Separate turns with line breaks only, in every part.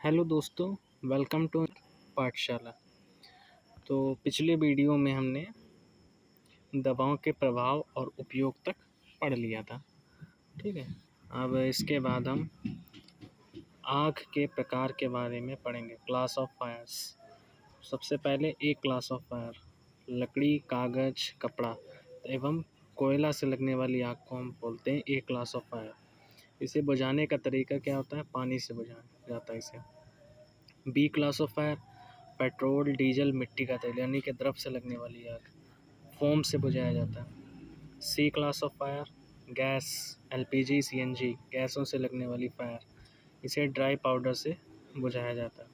Hello दोस्तों, welcome to पाठशाला। तो पिछले वीडियो में हमने दवाओं के प्रभाव और उपयोग तक पढ़ लिया था। ठीक है। अब इसके बाद हम आग के प्रकार के बारे में पढ़ेंगे। Class of fires. सबसे पहले एक क्लास ऑफ फायर, लकड़ी, कागज, कपड़ा एवं कोयला से लगने वाली आग को हम बोलते हैं ए क्लास ऑफ फायर। इसे बुझाने का तरीका क्या होता है? पानी से बुझाया जाता है इसे। B class of fire, petrol, diesel, मिट्टी का तेल यानी कि द्रव से लगने वाली आग, फोम से बुझाया जाता है। C class of fire, gas, LPG, CNG गैसों से लगने वाली फायर, इसे ड्राई पाउडर से बुझाया जाता है।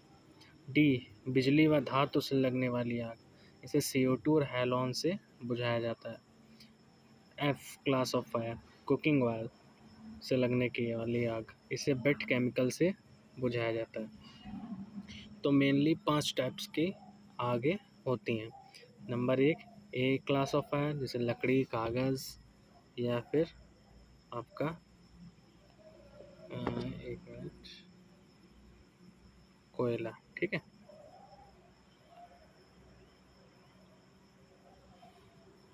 डी बिजली व धातु से लगने वाली आग, इसे CO2 और हैलोन से बुझाया जाता है। F class of fire, cooking oil से लगने की वाली आग, इसे वेट केमिकल से बुझाया जाता है। तो मेनली 5 टाइप्स की आगे होती हैं। Number 1 A class of fire, जैसे लकड़ी, कागज़ या फिर आपका एक मिनट, कोयला। ठीक है।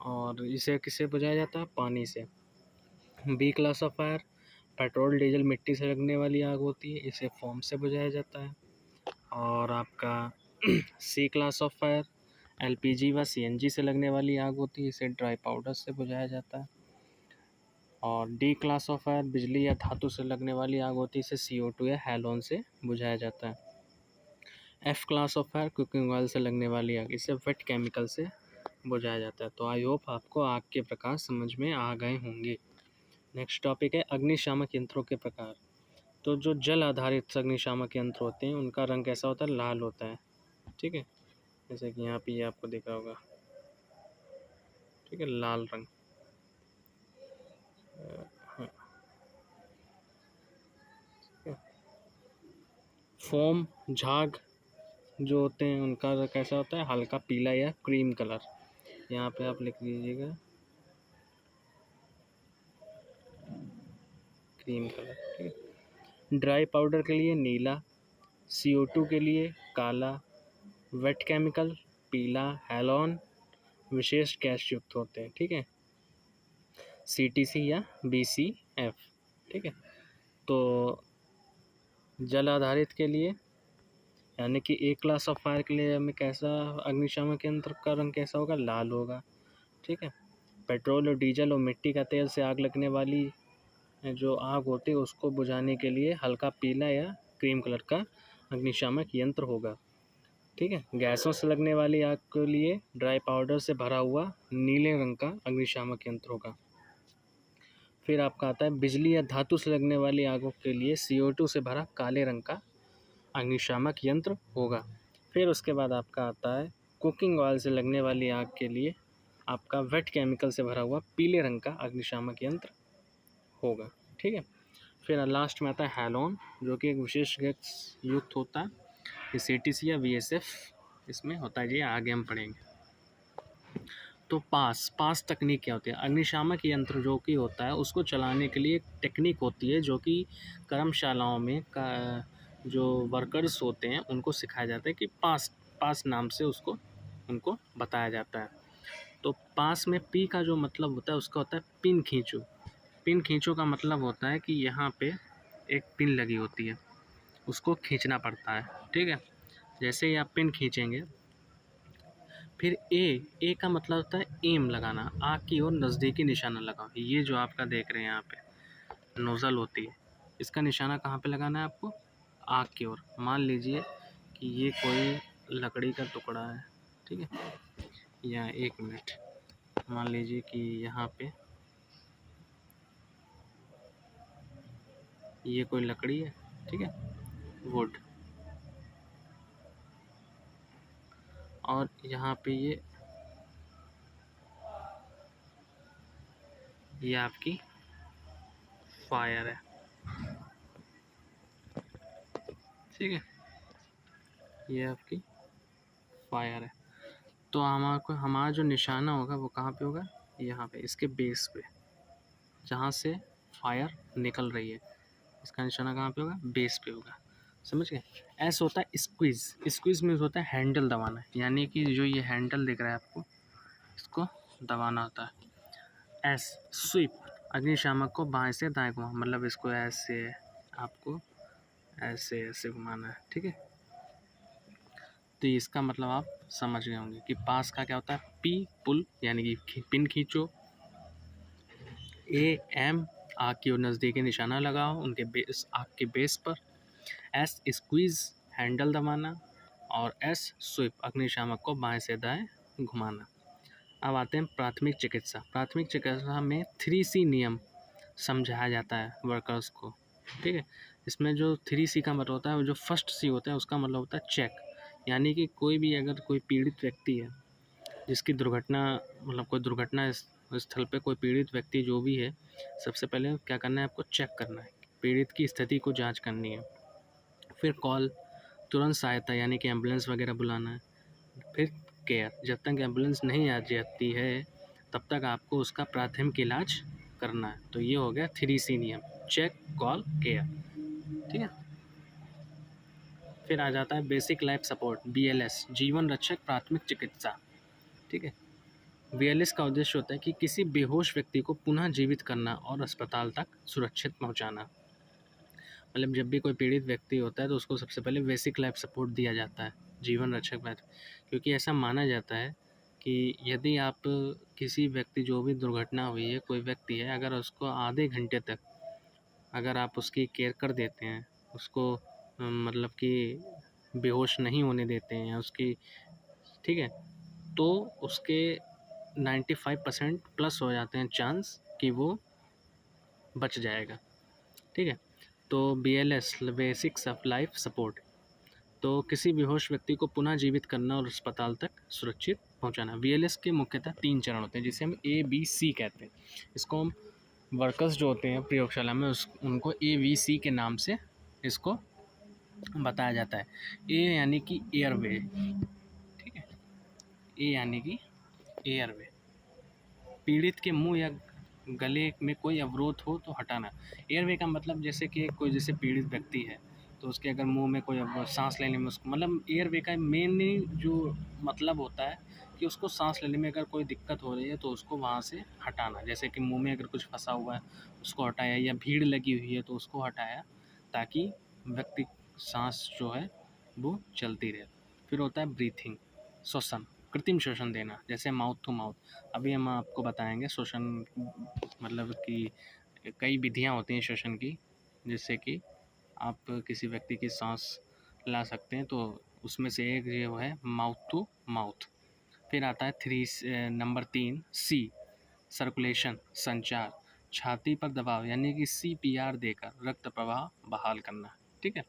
और इसे किससे बुझाया जाता है? पानी से। B class of fire, petrol, diesel, मिट्टी से लगने वाली आग होती है, इसे फोम से बुझाया जाता है। और आपका सी क्लास ऑफ फायर, एलपीजी व सीएनजी से लगने वाली आग होती है, इसे ड्राई पाउडर से बुझाया जाता है। और डी क्लास ऑफ फायर, बिजली या धातु से लगने वाली आग होती है, इसे CO2 या हैलोन से बुझाया जाता है। F class of fire, cooking oil से लगने वाली आग, इसे वेट केमिकल से बुझाया जाता है। तो आई होप आपको आग के प्रकार समझ में आ गए होंगे। नेक्स्ट टॉपिक है अग्निशामक यंत्रों के प्रकार। तो जो जल आधारित अग्निशामक यंत्र होते हैं उनका रंग कैसा होता है? लाल होता है। ठीक है। जैसे कि यहाँ पे ये आपको दिखा होगा। ठीक है, लाल रंग। हाँ। फोम, झाग जो होते हैं उनका कैसा होता है? हल्का पीला या क्रीम कलर। यहाँ पे आप लिख लीजिएगा क्रीम कलर। ठीक है। ड्राई पाउडर के लिए नीला, CO2 के लिए काला, वेट केमिकल पीला, हैलोन विशेष गैस युक्त होते हैं। ठीक है, CTC या BCF। ठीक है। तो जल आधारित के लिए यानी कि एक क्लास ऑफ फायर के लिए हमें कैसा अग्निशामक यंत्र का रंग कैसा होगा? लाल होगा। ठीक है। पेट्रोल और डीजल और मिट्टी का तेल से आग लगने वाली जो आग होती है उसको बुझाने के लिए हल्का पीला या क्रीम कलर का अग्निशामक यंत्र होगा। ठीक है। गैसों से लगने वाली आग के लिए ड्राई पाउडर से भरा हुआ नीले रंग का अग्निशामक यंत्र होगा। फिर आपका आता है बिजली या धातु से लगने वाली आगों के लिए CO2 से भरा काले रंग का अग्निशामक यंत्र होगा। फिर उसके बाद आपका आता है कुकिंग ऑयल से लगने वाली आग के लिए आपका वेट केमिकल से भरा हुआ पीले रंग का अग्निशामक यंत्र होगा। ठीक है। फिर लास्ट में आता है हैलोन, जो कि एक विशेष गैस युक्त होता है। ये CTC या VSF इसमें होता है। ये आगे हम पढ़ेंगे। तो पास तकनीक क्या होती है? अग्निशामक यंत्र जो कि होता है उसको चलाने के लिए एक टेक्निक होती है जो कि कर्मशालाओं में जो वर्कर्स होते हैं उनको सिखाया जाता है कि पास नाम से उसको उनको बताया जाता है। तो पास में पी का जो मतलब होता है उसका होता है पिन खींचो। पिन खींचो का मतलब होता है कि यहाँ पे एक पिन लगी होती है, उसको खींचना पड़ता है। ठीक है। जैसे ही आप पिन खींचेंगे, फिर ए का मतलब होता है एम लगाना, आग की ओर नज़दीकी निशाना लगाओ। ये जो आपका देख रहे हैं यहाँ पे नोज़ल होती है, इसका निशाना कहाँ पे लगाना है आपको? आग की ओर। मान लीजिए कि ये कोई लकड़ी का टुकड़ा है। ठीक है। या एक मिनट, मान लीजिए कि यहाँ पे ये कोई लकड़ी है। ठीक है, वुड। और यहाँ पे ये आपकी फायर है। ठीक है, ये आपकी फायर है। तो हमारा जो निशाना होगा वो कहाँ पे होगा? यहाँ पे, इसके बेस पे, जहाँ से फायर निकल रही है। इसका निशाना कहाँ पे होगा? बेस पे होगा। समझ गए। एस होता है स्क्वीज़, स्क्वीज़ में होता है हैंडल दबाना, यानी कि जो ये हैंडल दिख रहा है आपको, इसको दबाना होता है। एस स्वीप, अग्निशामक को बाएं से दाएं घुमा, मतलब इसको ऐसे आपको ऐसे ऐसे घुमाना है, ठीक है। तो इसका मतलब आप समझ गए होंगे कि पास का क्या होता है, पी पुल, यानी कि पिन खींचो। ए एम, आग की ओर नज़दीकी निशाना लगाओ उनके बेस, आग के बेस पर। एस स्क्वीज़, हैंडल दबाना। और एस स्वीप, अग्निशामक को बाएं से दाएं घुमाना। अब आते हैं प्राथमिक चिकित्सा। प्राथमिक चिकित्सा में 3C नियम समझाया जाता है वर्कर्स को, ठीक है। इसमें जो 3C का मतलब होता है, वो जो फर्स्ट C होता है उसका मतलब होता है चेक, यानी कि कोई भी अगर कोई पीड़ित व्यक्ति है जिसकी दुर्घटना, मतलब कोई दुर्घटना स्थल पे कोई पीड़ित व्यक्ति जो भी है, सबसे पहले क्या करना है, आपको चेक करना है, पीड़ित की स्थिति को जांच करनी है। फिर कॉल, तुरंत सहायता यानी कि एम्बुलेंस वगैरह बुलाना है। फिर केयर, जब तक एम्बुलेंस नहीं आ जाती है तब तक आपको उसका प्राथमिक इलाज करना है। तो ये हो गया 3C नियम, चेक, कॉल, केयर, ठीक है। फिर आ जाता है बेसिक लाइफ सपोर्ट, BLS, जीवन रक्षक प्राथमिक चिकित्सा, ठीक है। BLS का उद्देश्य होता है कि किसी बेहोश व्यक्ति को पुनः जीवित करना और अस्पताल तक सुरक्षित पहुंचाना। मतलब जब भी कोई पीड़ित व्यक्ति होता है तो उसको सबसे पहले बेसिक लाइफ सपोर्ट दिया जाता है, जीवन रक्षक क्योंकि ऐसा माना जाता है कि यदि आप किसी व्यक्ति, जो भी दुर्घटना हुई है, कोई व्यक्ति है, अगर उसको आधे घंटे तक अगर आप उसकी केयर कर देते हैं, उसको मतलब कि बेहोश नहीं होने देते हैं या उसकी, ठीक है, तो उसके 95% प्लस हो जाते हैं चांस कि वो बच जाएगा, ठीक है। तो BLS, basics of life support, तो किसी बेहोश व्यक्ति को पुनः जीवित करना और अस्पताल तक सुरक्षित पहुंचाना। BLS के मुख्यतः 3 चरण होते हैं जिसे हम ABC कहते हैं। इसको हम वर्कर्स जो होते हैं प्रयोगशाला में उनको ABC के नाम से इसको बताया जाता है। ए यानी कि एयरवे, ठीक है, ए यानी कि एयरवे, पीड़ित के मुंह या गले में कोई अवरोध हो तो हटाना। एयरवे का मतलब जैसे कि कोई जैसे पीड़ित व्यक्ति है तो उसके अगर मुंह में कोई सांस लेने में उसको, मतलब एयरवे का मेनली जो मतलब होता है कि उसको सांस लेने में अगर कोई दिक्कत हो रही है तो उसको वहाँ से हटाना। जैसे कि मुंह में अगर कुछ फंसा हुआ है उसको हटाया, या भीड़ लगी हुई है तो उसको हटाया, ताकि व्यक्ति सांस जो है वो चलती रहे। फिर होता है ब्रीथिंग, श्वसन, कृत्रिम श्वसन देना, जैसे माउथ टू माउथ। अभी हम आपको बताएंगे श्वसन, मतलब कि कई विधियां होती हैं श्वसन की, जिससे कि आप किसी व्यक्ति की सांस ला सकते हैं, तो उसमें से एक जो है माउथ टू माउथ। फिर आता है नंबर 3C, सर्कुलेशन, संचार, छाती पर दबाव यानी कि CPR देकर रक्त प्रवाह बहाल करना, ठीक है।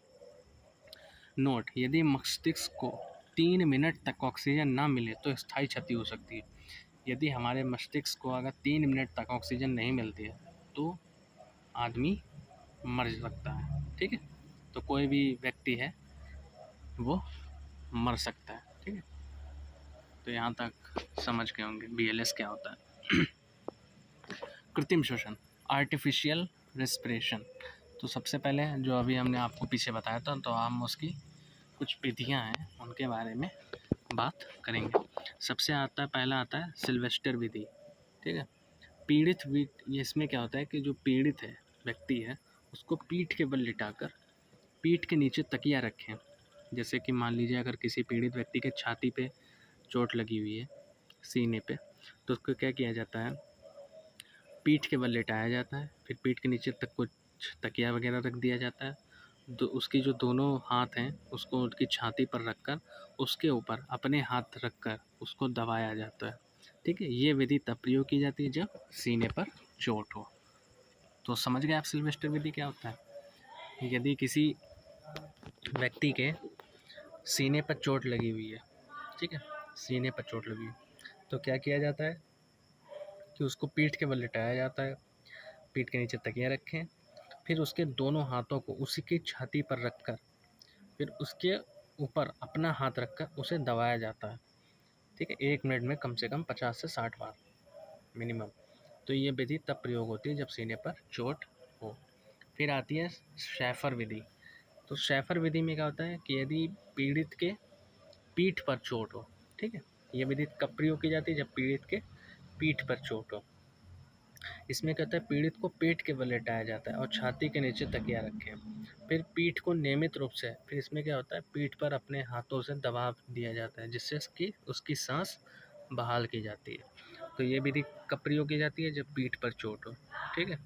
नोट, यदि मस्तिष्क को 3 मिनट तक ऑक्सीजन ना मिले तो स्थायी क्षति हो सकती है। यदि हमारे मस्तिष्क को अगर 3 मिनट तक ऑक्सीजन नहीं मिलती है तो आदमी मर सकता है, ठीक है। तो कोई भी व्यक्ति है वो मर सकता है, ठीक है। तो यहाँ तक समझ गए होंगे BLS क्या होता है। कृत्रिम श्वसन, आर्टिफिशियल रेस्पिरेशन। तो सबसे पहले जो अभी हमने आपको पीछे बताया था, तो हम उसकी कुछ विधियाँ हैं उनके बारे में बात करेंगे। सबसे पहला आता है सिल्वेस्टर विधि, ठीक है। पीड़ित ये इसमें क्या होता है कि जो पीड़ित है व्यक्ति है उसको पीठ के बल लिटाकर पीठ के नीचे तकिया रखें। जैसे कि मान लीजिए अगर किसी पीड़ित व्यक्ति के छाती पे चोट लगी हुई है, सीने पे, तो उसको क्या किया जाता है, पीठ के बल लिटाया जाता है, फिर पीठ के नीचे तक कुछ तकिया वगैरह रख दिया जाता है। उसकी जो दोनों हाथ हैं उसको उनकी छाती पर रखकर उसके ऊपर अपने हाथ रखकर उसको दबाया जाता है, ठीक है। ये विधि तब प्रयोग की जाती है जब सीने पर चोट हो। तो समझ गए आप सिल्वेस्टर विधि क्या होता है। यदि किसी व्यक्ति के सीने पर चोट लगी हुई है, ठीक है, सीने पर चोट लगी हुई, तो क्या किया जाता है कि उसको पीठ के बल लिटाया जाता है, पीठ के नीचे तकिया रखें, फिर उसके दोनों हाथों को उसी की छाती पर रखकर फिर उसके ऊपर अपना हाथ रखकर उसे दबाया जाता है, ठीक है। 1 मिनट में कम से कम 50 से 60 बार मिनिमम। तो ये विधि तब प्रयोग होती है जब सीने पर चोट हो। फिर आती है शैफर विधि, तो शैफर विधि में क्या होता है कि यदि पीड़ित के पीठ पर चोट हो, ठीक है, ये विधि कब प्रयोग की जाती है, जब पीड़ित के पीठ पर चोट हो। इसमें क्या होता है, पीड़ित को पेट के बल लेटाया जाता है और छाती के नीचे तकिया रखें। फिर पीठ को नियमित रूप से, फिर इसमें क्या होता है, पीठ पर अपने हाथों से दबाव दिया जाता है जिससे उसकी सांस बहाल की जाती है। तो ये विधि कब प्रयोग की जाती है, जब पीठ पर चोट हो, ठीक है।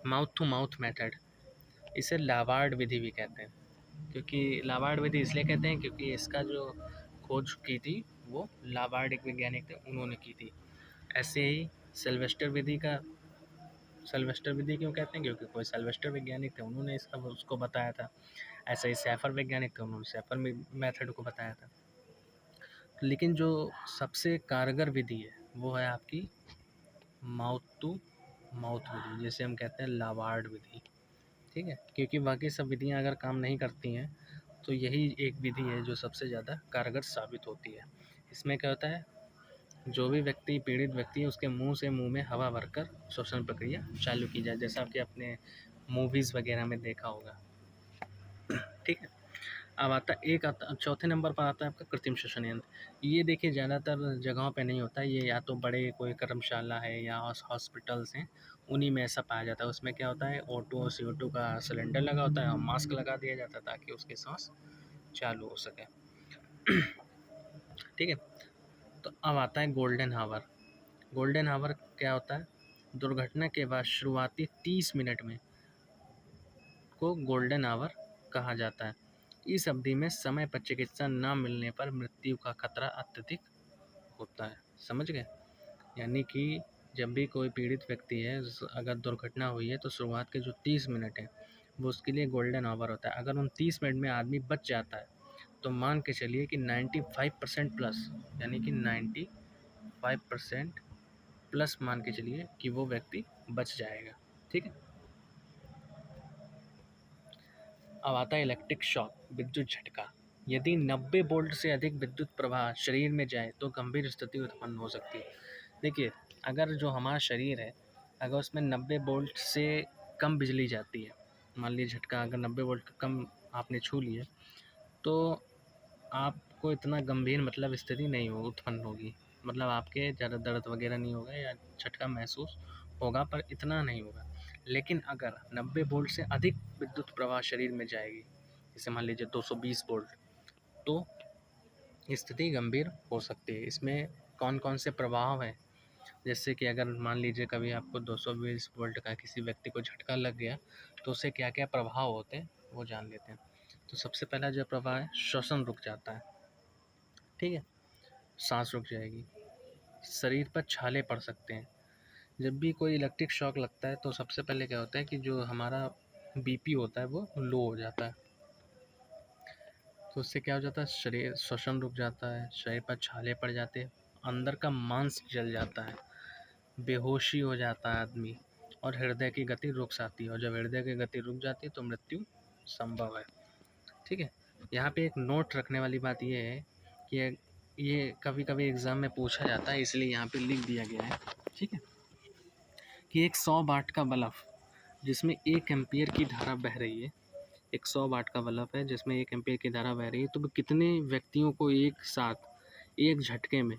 माउथ टू माउथ मेथड, इसे लावार्ड विधि भी कहते हैं। क्योंकि लावार्ड विधि इसलिए कहते हैं क्योंकि इसका जो खोज की थी वो लावार्ड एक वैज्ञानिक थे, उन्होंने की थी। ऐसे ही सेल्वेस्टर विधि क्यों कहते हैं, क्योंकि कोई सेल्वेस्टर वैज्ञानिक थे, उन्होंने इसका उसको बताया था। ऐसे ही सैफर वैज्ञानिक थे, उन्होंने सैफर मेथड को बताया था। लेकिन जो सबसे कारगर विधि है वो है आपकी माउथ टू माउथ विधि, जिसे हम कहते हैं लावार्ड विधि, ठीक है। क्योंकि बाकी सब विधियां अगर काम नहीं करती हैं तो यही एक विधि है जो सबसे ज़्यादा कारगर साबित होती है। इसमें क्या होता है, जो भी व्यक्ति पीड़ित व्यक्ति है उसके मुंह से मुंह में हवा भरकर श्वसन प्रक्रिया चालू की जाए, जैसा कि आपने मूवीज़ वगैरह में देखा होगा, ठीक है। अब चौथे नंबर पर आता है आपका कृत्रिम श्वसन यंत्र। ये देखिए ज़्यादातर जगहों पे नहीं होता है, ये या तो बड़े कोई कर्मशाला है या हॉस्पिटल्स हैं, उन्हीं में ऐसा पाया जाता है। उसमें क्या होता है, O2 और CO2 का सिलेंडर लगा होता है और मास्क लगा दिया जाता है ताकि उसकी सांस चालू हो सके, ठीक है। तो अब आता है गोल्डन हावर। गोल्डन हावर क्या होता है, दुर्घटना के बाद शुरुआती 30 मिनट में को गोल्डन आवर कहा जाता है। इस अवधि में समय पर चिकित्सा न मिलने पर मृत्यु का खतरा अत्यधिक होता है, समझ गए। यानी कि जब भी कोई पीड़ित व्यक्ति है, अगर दुर्घटना हुई है तो शुरुआत के जो 30 मिनट हैं वो उसके लिए गोल्डन आवर होता है। अगर उन 30 मिनट में आदमी बच जाता है तो मान के चलिए कि 95% प्लस, यानी कि 95% प्लस मान के चलिए कि वो व्यक्ति बच जाएगा, ठीक है। अब आता है इलेक्ट्रिक शॉक, विद्युत झटका। यदि 90 वोल्ट से अधिक विद्युत प्रवाह शरीर में जाए तो गंभीर स्थिति उत्पन्न हो सकती है। देखिए, अगर जो हमारा शरीर है, अगर उसमें 90 वोल्ट से कम बिजली जाती है, मान लीजिए झटका अगर 90 वोल्ट का कम आपने छू लिया, तो आपको इतना गंभीर मतलब स्थिति नहीं हो उत्पन्न होगी, मतलब आपके ज़्यादा दर्द वगैरह नहीं होगा या झटका महसूस होगा, पर इतना नहीं होगा। लेकिन अगर 90 वोल्ट से अधिक विद्युत प्रवाह शरीर में जाएगी, जैसे मान लीजिए 220 वोल्ट, तो स्थिति गंभीर हो सकती है। इसमें कौन कौन से प्रभाव हैं, जैसे कि अगर मान लीजिए कभी आपको 220 वोल्ट का किसी व्यक्ति को झटका लग गया तो उससे क्या क्या प्रभाव होते हैं वो जान लेते हैं। तो सबसे पहला जो प्रभाव है, श्वसन रुक जाता है, ठीक है, सांस रुक जाएगी, शरीर पर छाले पड़ सकते हैं। जब भी कोई इलेक्ट्रिक शॉक लगता है तो सबसे पहले क्या होता है कि जो हमारा बीपी होता है वो लो हो जाता है। तो उससे क्या हो जाता है, शरीर श्वसन रुक जाता है, शरीर पर छाले पड़ जाते हैं, अंदर का मांस जल जाता है, बेहोशी हो जाता है आदमी, और हृदय की गति रुक जाती है, और जब हृदय की गति रुक जाती है तो मृत्यु संभव है, ठीक है। यहाँ पे एक नोट रखने वाली बात ये है कि ये कभी कभी एग्ज़ाम में पूछा जाता है, इसलिए यहाँ पे लिख दिया गया है, ठीक है, कि एक 100 वाट का बल्ब जिसमें 1 एम्पीयर की धारा बह रही है, एक 100 वाट का बल्ब है जिसमें 1 एम्पीयर की धारा बह रही है, तो वो कितने व्यक्तियों को एक साथ एक झटके में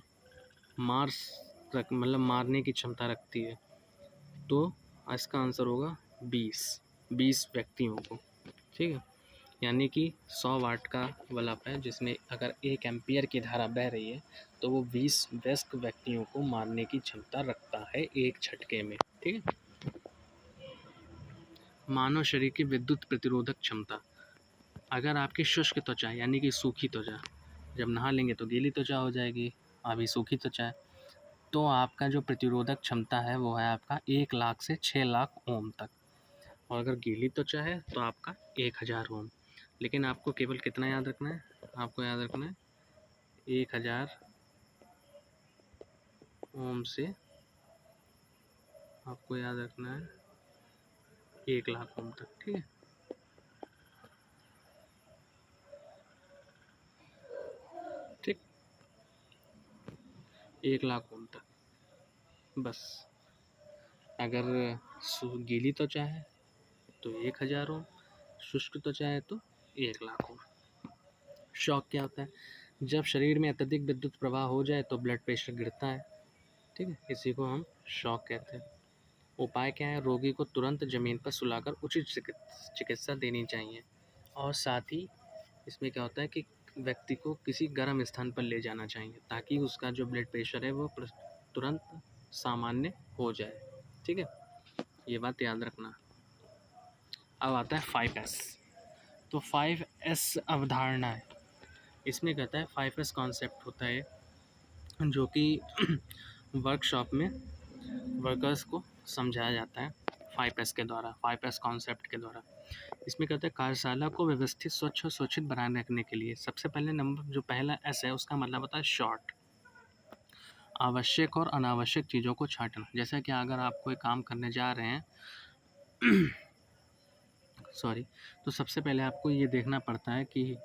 मतलब मारने की क्षमता रखती है। तो इसका आंसर होगा 20 व्यक्तियों को, ठीक है। यानी कि 100 वाट का बल्ब है जिसमें अगर 1 एम्पीयर की धारा बह रही है तो वो 20 वयस्क व्यक्तियों को मारने की क्षमता रखता है एक झटके में, ठीक है। मानव शरीर की विद्युत प्रतिरोधक क्षमता। अगर आपकी शुष्क त्वचा यानी कि सूखी त्वचा, जब नहा लेंगे तो गीली त्वचा हो जाएगी, अभी सूखी त्वचा है, तो आपका जो प्रतिरोधक क्षमता है वो है आपका 1 लाख से 6 लाख ओम तक, और अगर गीली त्वचा है तो आपका 1000 ओम। लेकिन आपको केवल कितना याद रखना है, आपको याद रखना है 1000 ओम से आपको याद रखना है 1 लाख ओम तक, ठीक है। ठीक, 1 लाख ओम तक बस। अगर गीली त्वचा है तो 1000 ओम, शुष्क त्वचा है तो 1 लाख ओम। शॉक क्या होता है? जब शरीर में अत्यधिक विद्युत प्रवाह हो जाए तो ब्लड प्रेशर गिरता है, ठीक है, इसी को हम शॉक कहते हैं। उपाय क्या है? रोगी को तुरंत ज़मीन पर सुलाकर उचित चिकित्सा देनी चाहिए, और साथ ही इसमें क्या होता है कि व्यक्ति को किसी गर्म स्थान पर ले जाना चाहिए ताकि उसका जो ब्लड प्रेशर है वो तुरंत सामान्य हो जाए, ठीक है, ये बात याद रखना। अब आता है 5S। तो 5S अवधारणा है, इसमें कहता है 5S कॉन्सेप्ट होता है जो कि वर्कशॉप में वर्कर्स को समझाया जाता है 5S के द्वारा, 5S कॉन्सेप्ट के द्वारा। इसमें कहते हैं कार्यशाला को व्यवस्थित, स्वच्छ और सुरक्षित बनाए रखने के लिए सबसे पहले नंबर जो पहला एस है उसका मतलब होता है शॉर्ट, आवश्यक और अनावश्यक चीज़ों को छांटना। जैसा कि अगर आप कोई काम करने जा रहे हैं सॉरी, तो सबसे पहले आपको ये देखना पड़ता है कि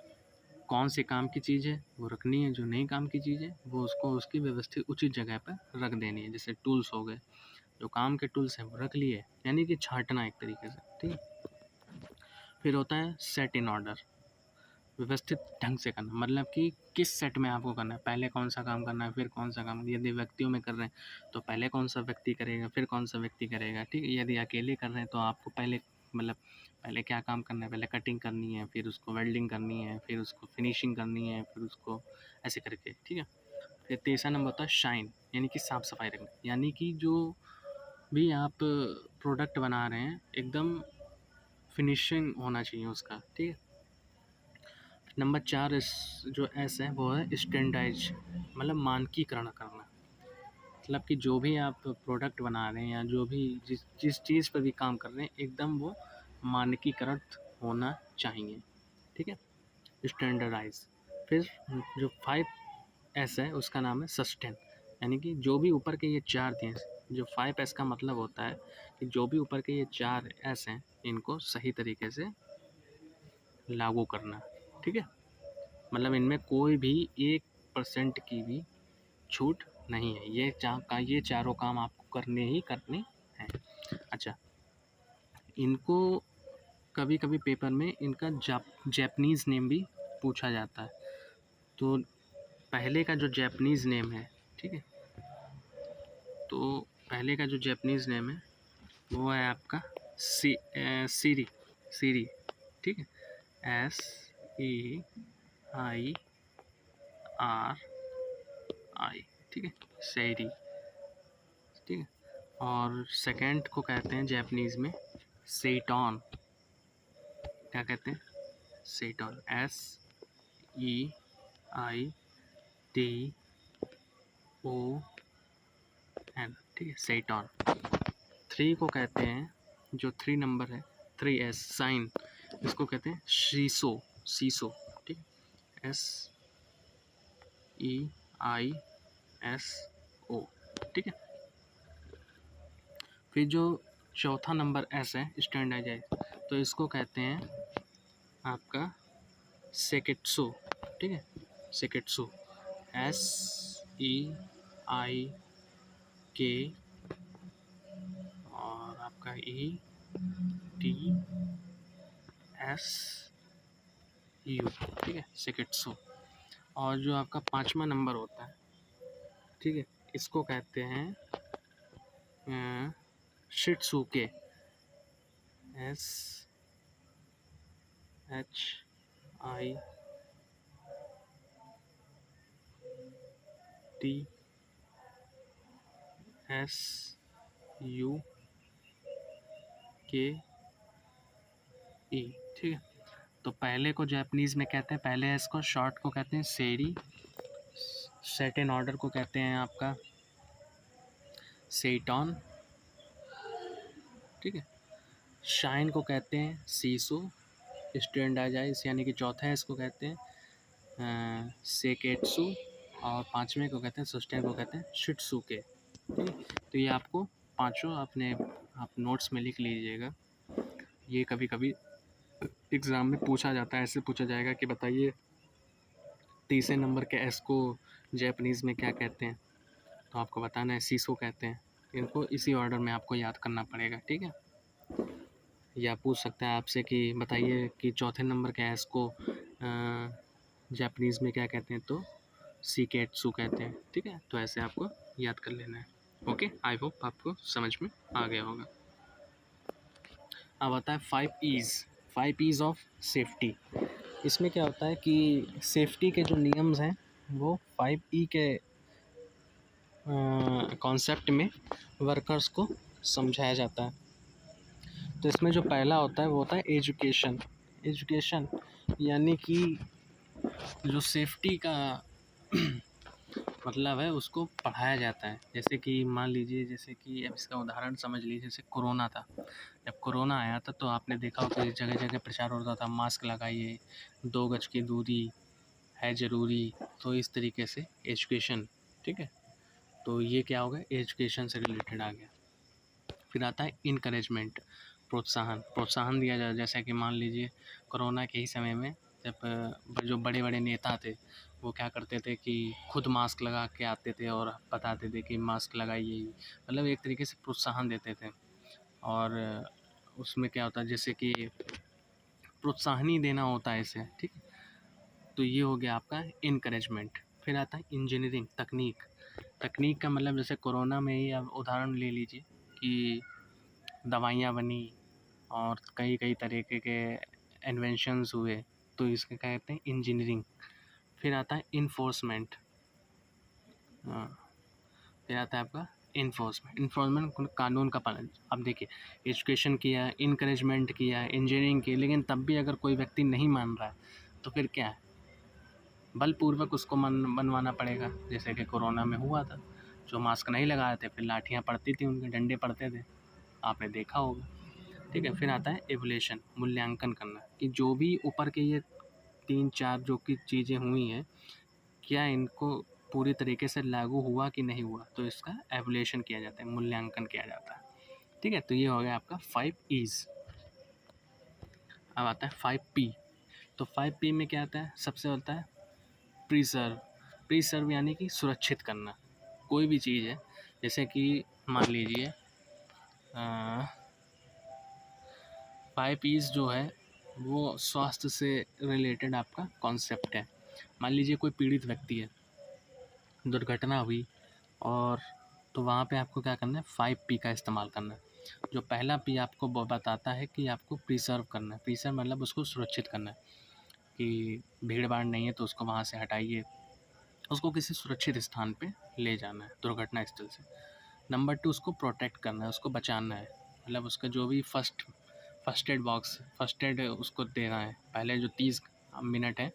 कौन से काम की चीज़ है वो रखनी है, जो नहीं काम की चीज़ है वो उसको उसकी व्यवस्थित उचित जगह पर रख देनी है। जैसे टूल्स हो गए, जो काम के टूल्स हैं वो रख लिए, यानी कि छांटना एक तरीके से, ठीक है। फिर होता है सेट इन ऑर्डर, व्यवस्थित ढंग से करना, मतलब कि किस सेट में आपको करना है, पहले कौन सा काम करना है, फिर कौन सा काम। यदि व्यक्तियों में कर रहे हैं तो पहले कौन सा व्यक्ति करेगा, फिर कौन सा व्यक्ति करेगा, ठीक है। यदि अकेले कर रहे हैं तो आपको पहले मतलब पहले क्या काम करना है, पहले कटिंग करनी है, फिर उसको वेल्डिंग करनी है, फिर उसको फिनिशिंग करनी है, फिर उसको ऐसे करके, ठीक है। फिर तीसरा नंबर होता है शाइन, यानी कि साफ़ सफाई रखना, यानी कि जो भी आप प्रोडक्ट बना रहे हैं एकदम फिनिशिंग होना चाहिए उसका, ठीक है। नंबर 4 जो एस है वो है स्टैंडर्डाइज, मतलब मानकीकरण करना, मतलब कि जो भी आप प्रोडक्ट बना रहे हैं या जो भी जिस चीज़ पर भी काम कर रहे हैं एकदम वो मानकीकृत होना चाहिए, ठीक है, स्टैंडर्डाइज। फिर जो 5S है उसका नाम है सस्टेन, यानी कि जो भी ऊपर के ये 4 थे, जो 5S का मतलब होता है कि जो भी ऊपर के ये 4 S हैं इनको सही तरीके से लागू करना, ठीक है, मतलब इनमें कोई भी 1% की भी छूट नहीं है, ये चारों काम आपको करने ही करने हैं। अच्छा, इनको कभी कभी पेपर में इनका जैपनीज़ नेम भी पूछा जाता है। तो पहले का जो जैपनीज़ नेम है, ठीक है, तो पहले का जो जैपनीज़ नेम है वो है आपका सीरी, सीरी, ठीक है, SEIRI, ठीक है, सैरी, ठीक है। और सेकंड को कहते हैं जैपनीज़ में सेटॉन, क्या कहते हैं, सेटॉन, SEITON, ठीक है, सेटॉन। 3 को कहते हैं, जो 3 नंबर है 3S साइन, इसको कहते हैं शीसो, शीसो, ठीक है, SEISO, ठीक है। फिर जो चौथा नंबर S है स्टैंडर्डाइज, तो इसको कहते हैं आपका सेकेट्सो, ठीक है, सेकेट्सो, SEIK और आपका ETSU, ठीक है, सेकेट्सो। और जो आपका 5वां नंबर होता है, ठीक है, इसको कहते हैं शिट्सुके, SHITSUKE, ठीक है। तो पहले को जापानीज़ में कहते हैं, पहले इसको शॉर्ट को कहते हैं सेरी, सेट इन ऑर्डर को कहते हैं आपका सेटॉन, ठीक है, शाइन को कहते हैं सीसो, स्टैंडर्डाइज यानी कि चौथा है इसको कहते हैं सेकेट्सु, और 5वें को कहते हैं सस्टेन को कहते हैं शिट्सुके, ठीक है। तो ये आपको पांचों अपने आप नोट्स में लिख लीजिएगा, ये कभी कभी एग्ज़ाम में पूछा जाता है, ऐसे पूछा जाएगा कि बताइए तीसरे नंबर के एस को जापानीज़ में क्या कहते हैं, तो आपको बताना है सीसो कहते हैं। इनको इसी ऑर्डर में आपको याद करना पड़ेगा, ठीक है। या पूछ सकता है आपसे कि बताइए कि चौथे नंबर के एस को जापानीज़ में क्या कहते हैं, तो सीकेट्सू कहते हैं। ठीक है, तो ऐसे आपको याद कर लेना है। ओके, आई होप आपको समझ में आ गया होगा। अब आता है 5 ईज़ ऑफ सेफ्टी। इसमें क्या होता है कि सेफ्टी के जो नियम्स हैं वो 5 ई के कॉन्सेप्ट में वर्कर्स को समझाया जाता है। तो इसमें जो पहला होता है वो होता है एजुकेशन। एजुकेशन यानी कि जो सेफ्टी का मतलब है उसको पढ़ाया जाता है। जैसे कि मान लीजिए, जैसे कि अब इसका उदाहरण समझ लीजिए, जैसे कोरोना था। जब कोरोना आया था तो आपने देखा होगा कि जगह जगह प्रचार होता था, मास्क लगाइए, 2 गज की दूरी है ज़रूरी। तो इस तरीके से एजुकेशन, ठीक है, तो ये क्या हो गया, एजुकेशन से रिलेटेड आ गया। फिर आता है इनकरेजमेंट, प्रोत्साहन। प्रोत्साहन दिया जाए, जैसा कि मान लीजिए कोरोना के ही समय में जब जो बड़े बड़े नेता थे वो क्या करते थे कि खुद मास्क लगा के आते थे और बताते थे कि मास्क लगाइए, मतलब एक तरीके से प्रोत्साहन देते थे। और उसमें क्या होता है, जैसे कि प्रोत्साहन ही देना होता है इसे, ठीक। तो ये हो गया आपका इनकरेजमेंट। फिर आता है इंजीनियरिंग, तकनीक। तकनीक का मतलब जैसे कोरोना में ही आप उदाहरण ले लीजिए कि दवाइयाँ बनी और कई कई तरीके के इन्वेंशंस हुए, तो इसके कहते हैं इंजीनियरिंग। फिर आता है इन्फोर्समेंट। हाँ, फिर आता है आपका इन्फोर्समेंट। इन्फोर्समेंट कानून का पालन। अब देखिए, एजुकेशन किया, इनकरेजमेंट किया, इंजीनियरिंग की, लेकिन तब भी अगर कोई व्यक्ति नहीं मान रहा है तो फिर क्या है, बलपूर्वक उसको मनवाना पड़ेगा। जैसे कि कोरोना में हुआ था, जो मास्क नहीं लगाए थे फिर लाठियाँ पड़ती थी, उनके डंडे पड़ते थे, आपने देखा होगा। ठीक है, फिर आता है एवल्यूशन, मूल्यांकन करना कि जो भी ऊपर के ये 3-4 जो कि चीज़ें हुई हैं, क्या इनको पूरी तरीके से लागू हुआ कि नहीं हुआ, तो इसका एवल्यूशन किया जाता है, मूल्यांकन किया जाता है। ठीक है, तो ये हो गया आपका 5 ईज़। अब आता है 5 पी। तो 5 पी में क्या आता है, सबसे होता है प्रिजर्व। प्रिजर्व यानी कि सुरक्षित करना कोई भी चीज़ है। जैसे कि मान लीजिए 5 पीज़ जो है वो स्वास्थ्य से रिलेटेड आपका कॉन्सेप्ट है। मान लीजिए कोई पीड़ित व्यक्ति है, दुर्घटना हुई, और तो वहाँ पे आपको क्या करना है, 5 पी का इस्तेमाल करना है। जो पहला पी आपको बताता है कि आपको प्रिजर्व करना है। प्रिजर्व मतलब उसको सुरक्षित करना है कि भीड़ भाड़ नहीं है तो उसको वहाँ से हटाइए, उसको किसी सुरक्षित स्थान पे ले जाना है दुर्घटना स्थल से। नंबर 2, उसको प्रोटेक्ट करना है, उसको बचाना है, मतलब उसका जो भी first aid box, first aid उसको देना है। पहले जो 30 मिनट है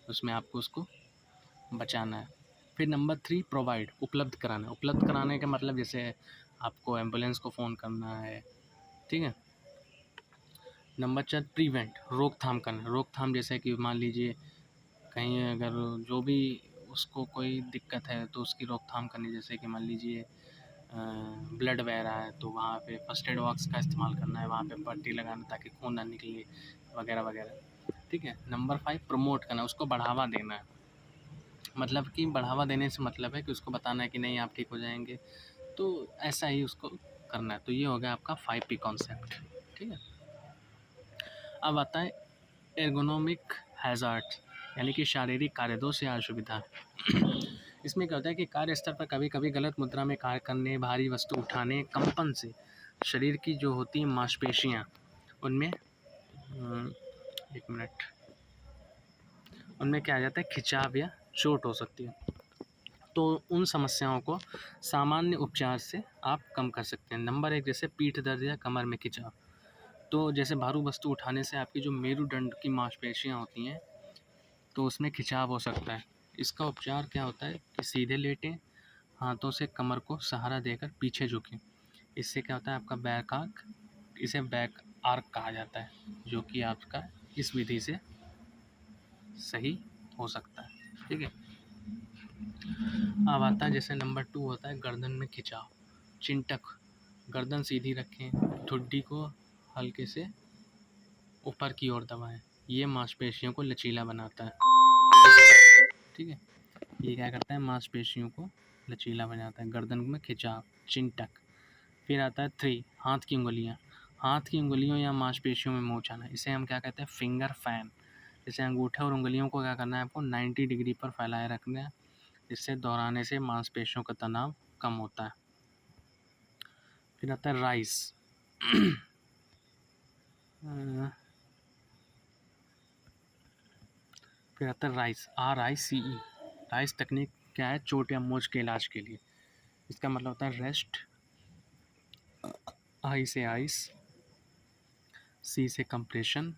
उसमें आपको उसको बचाना है। फिर नंबर 3, प्रोवाइड, उपलब्ध कराना। उपलब्ध कराने का मतलब जैसे आपको एम्बुलेंस को फ़ोन करना है, ठीक है। नंबर 4, प्रिवेंट, रोकथाम करना। रोकथाम जैसे कि मान लीजिए कहीं अगर जो भी उसको कोई दिक्कत है तो उसकी रोकथाम करनी। जैसे कि मान लीजिए ब्लड बह रहा है तो वहाँ पे फर्स्ट एड बॉक्स का इस्तेमाल करना है, वहाँ पे पट्टी लगाना ताकि खून ना निकले, वगैरह वगैरह। ठीक है। नंबर 5, प्रमोट करना, उसको बढ़ावा देना है। मतलब कि बढ़ावा देने से मतलब है कि उसको बताना है कि नहीं आप ठीक हो जाएंगे, तो ऐसा ही उसको करना है। तो ये हो गया आपका 5 पी कॉन्सेप्ट। ठीक है। अब आता है एर्गोनोमिक हैज़ार्ड, यानी कि शारीरिक कार्यदोष या असुविधा। इसमें क्या होता है कि कार्य स्तर पर कभी कभी गलत मुद्रा में कार्य करने, भारी वस्तु उठाने, कंपन से शरीर की जो होती हैं मांसपेशियाँ, उनमें 1 मिनट, उनमें क्या आ जाता है, खिंचाव या चोट हो सकती है। तो उन समस्याओं को सामान्य उपचार से आप कम कर सकते हैं। नंबर 1, जैसे पीठ दर्द या कमर में खिंचाव। तो जैसे भारी वस्तु उठाने से आपकी जो मेरुदंड की मांसपेशियाँ होती हैं तो उसमें खिंचाव हो सकता है। इसका उपचार क्या होता है कि सीधे लेटें, हाथों से कमर को सहारा देकर पीछे झुकें। इससे क्या होता है, आपका बैक आर्क, इसे बैक आर्क कहा जाता है, जो कि आपका इस विधि से सही हो सकता है। ठीक है। अब आता है जैसे नंबर 2 होता है गर्दन में खिंचाव, चिंटक। गर्दन सीधी रखें, ठुड्डी को हल्के से ऊपर की ओर दबाएं। ये मांसपेशियों को लचीला बनाता है। ठीक है। ये क्या करता है, मांसपेशियों को लचीला बनाता है। गर्दन में खिंचाव, चिंटक। फिर आता है 3, हाथ की उंगलियां। हाथ की उंगलियों या मांसपेशियों में मोच आना, इसे हम क्या कहते हैं, फिंगर फैन। जैसे अंगूठे और उंगलियों को क्या करना है आपको 90 डिग्री पर फैलाए रखना है, इससे दोहराने से मांसपेशियों का तनाव कम होता है। फिर आता है राइस। फिर आता है राइस, RICE। राइस तकनीक क्या है, चोट या मोच के इलाज के लिए। इसका मतलब होता है रेस्ट, आई से आइस, C से कंप्रेशन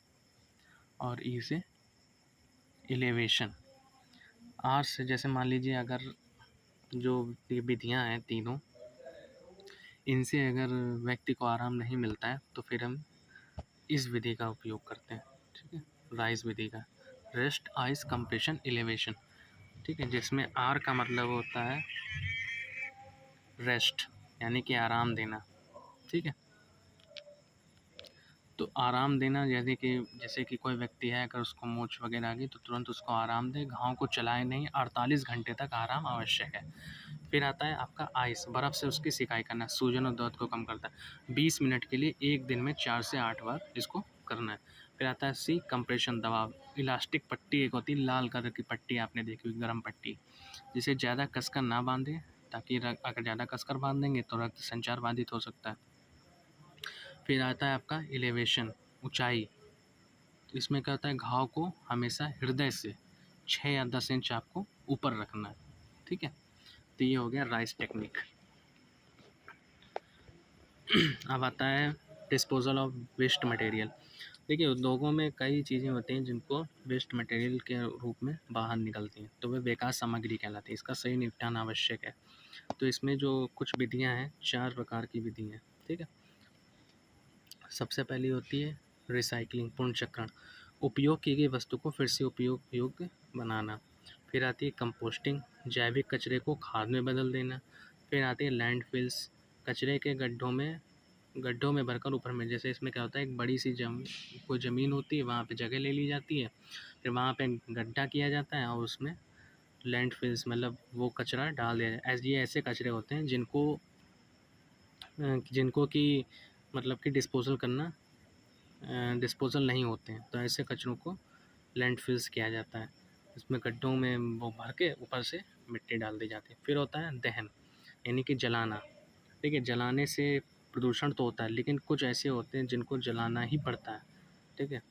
और E से एलिवेशन। R से जैसे मान लीजिए अगर जो ये विधियाँ हैं तीनों, इनसे अगर व्यक्ति को आराम नहीं मिलता है तो फिर हम इस विधि का उपयोग करते हैं, ठीक है, राइस विधि का, रेस्ट, आइस, कंप्रेशन, एलिवेशन, ठीक है, जिसमें R का मतलब होता है रेस्ट, यानी कि आराम देना, ठीक है। तो आराम देना जैसे कि कोई व्यक्ति है, अगर उसको मोच वगैरह आ गई तो तुरंत उसको आराम दे, घाव को चलाए नहीं, 48 घंटे तक आराम आवश्यक है। फिर आता है आपका आइस, बर्फ़ से उसकी सिकाई करना, सूजन और दर्द को कम करता है। 20 मिनट के लिए एक दिन में 4 से 8 बार इसको करना है। फिर आता है C, कंप्रेशन, दबाव। इलास्टिक पट्टी एक होती है, लाल कलर की पट्टी आपने देखी हुई, गर्म पट्टी, जिसे ज़्यादा कसकर ना बांधें, ताकि अगर ज़्यादा कसकर बांध देंगे तो रक्त संचार बाधित हो सकता है। फिर आता है आपका एलिवेशन, ऊंचाई। तो इसमें क्या होता है, घाव को हमेशा हृदय से 6 या 10 इंच आपको ऊपर रखना है, ठीक है। तो ये हो गया राइस टेक्निक। अब आता है डिस्पोजल ऑफ वेस्ट मटेरियल। देखिए, उद्योगों में कई चीज़ें होती हैं जिनको वेस्ट मटेरियल के रूप में बाहर निकलती हैं, तो वे बेकार सामग्री कहलाती है, इसका सही निपटान आवश्यक है। तो इसमें जो कुछ विधियां हैं, 4 प्रकार की विधि हैं, ठीक है। सबसे पहली होती है रिसाइकलिंग, पुनर्चक्रण, उपयोग की गई वस्तु को फिर से उपयोग योग्य बनाना। फिर आती है कंपोस्टिंग, जैविक कचरे को खाद में बदल देना। फिर आती है लैंडफिल्स, कचरे के गड्ढों में भरकर ऊपर में, जैसे इसमें क्या होता है, एक बड़ी सी कोई ज़मीन होती है, वहाँ पे जगह ले ली जाती है, फिर वहाँ पे गड्ढा किया जाता है और उसमें लैंडफिल्स मतलब वो कचरा डाल दिया जाए। ये ऐसे कचरे होते हैं जिनको कि मतलब कि डिस्पोज़ल नहीं होते हैं, तो ऐसे कचरों को लैंडफिल्स किया जाता है। इसमें गड्ढों में वो भर के ऊपर से मिट्टी डाल दी जाती है। फिर होता है दहन, यानी कि जलाना। ठीक है, जलाने से प्रदूषण तो होता है, लेकिन कुछ ऐसे होते हैं जिनको जलाना ही पड़ता है, ठीक है,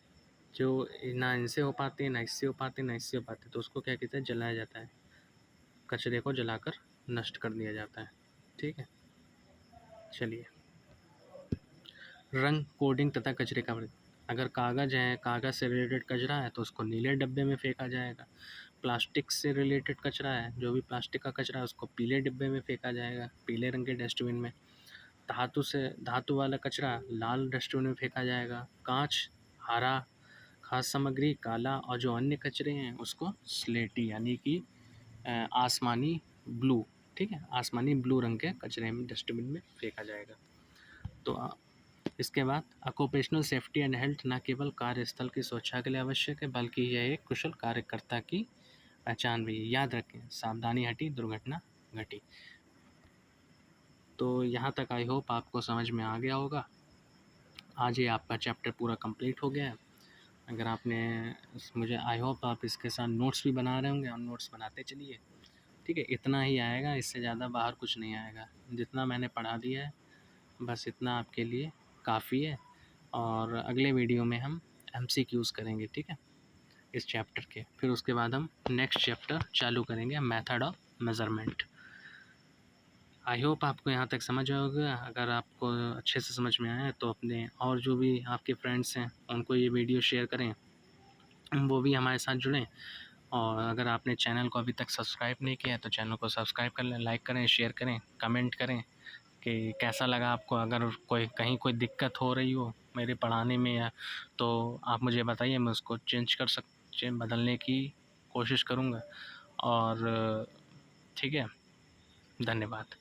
जो ना इनसे हो पाते हैं, ना इससे हो पाते, ना इससे हो पाते, तो उसको क्या कहते हैं, जलाया जाता है, कचरे को जलाकर नष्ट कर दिया जाता है, ठीक है। चलिए, रंग, कोडिंग तथा कचरे का वर्ग। अगर कागज़ है, कागज़ से रिलेटेड कचरा है तो उसको नीले डब्बे में फेंका जाएगा। प्लास्टिक से रिलेटेड कचरा है, जो भी प्लास्टिक का कचरा है उसको पीले डिब्बे में फेंका जाएगा, पीले रंग के डस्टबिन में। धातु वाला कचरा लाल डस्टबिन में फेंका जाएगा। कांच हरा, खाद्य सामग्री काला, और जो अन्य कचरे हैं उसको स्लेटी यानी कि आसमानी ब्लू, ठीक है, आसमानी ब्लू रंग के कचरे में डस्टबिन में फेंका जाएगा। तो इसके बाद ऑक्यूपेशनल सेफ्टी एंड हेल्थ न केवल कार्यस्थल की सुरक्षा के लिए आवश्यक है, बल्कि यह एक कुशल कार्यकर्ता की पहचान भी है। याद रखें, सावधानी हटी दुर्घटना घटी। तो यहाँ तक आई होप आपको समझ में आ गया होगा। आज ये आपका चैप्टर पूरा कंप्लीट हो गया है। अगर आपने मुझे आई होप आप इसके साथ नोट्स भी बना रहे होंगे, और नोट्स बनाते चलिए, ठीक है। इतना ही आएगा, इससे ज़्यादा बाहर कुछ नहीं आएगा। जितना मैंने पढ़ा दिया है बस इतना आपके लिए काफ़ी है। और अगले वीडियो में हम MCQs करेंगे, ठीक है, इस चैप्टर के। फिर उसके बाद हम नेक्स्ट चैप्टर चालू करेंगे, method of measurement. I hope आपको यहाँ तक समझ आया होगा। अगर आपको अच्छे से समझ में आया तो अपने और जो भी आपके फ्रेंड्स हैं उनको ये वीडियो शेयर करें, वो भी हमारे साथ जुड़ें। और अगर आपने चैनल को अभी तक सब्सक्राइब नहीं किया है तो चैनल को सब्सक्राइब कर लें, लाइक करें, शेयर करें, कमेंट करें कि कैसा लगा आपको। अगर कहीं कोई दिक्कत हो रही हो मेरे पढ़ाने में या, तो आप मुझे बताइए, मैं उसको बदलने की कोशिश करूँगा। और ठीक है, धन्यवाद।